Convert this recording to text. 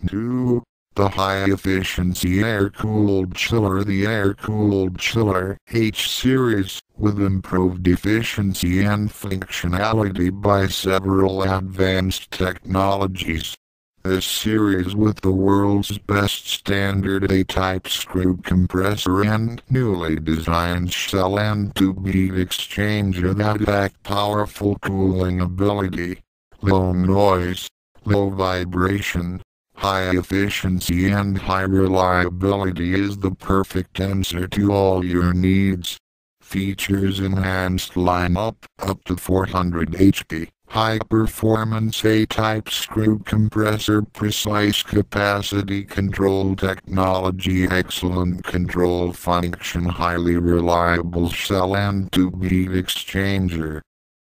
2. The high-efficiency air-cooled chiller. The air-cooled chiller H-Series, with improved efficiency and functionality by several advanced technologies. This series, with the world's best standard A-type screw compressor and newly designed shell and tube heat exchanger that pack powerful cooling ability, low noise, low vibration, high efficiency and high reliability, is the perfect answer to all your needs. Features: enhanced lineup, up to 400 HP, high performance A-type screw compressor, precise capacity control technology, excellent control function, highly reliable shell and tube heat exchanger.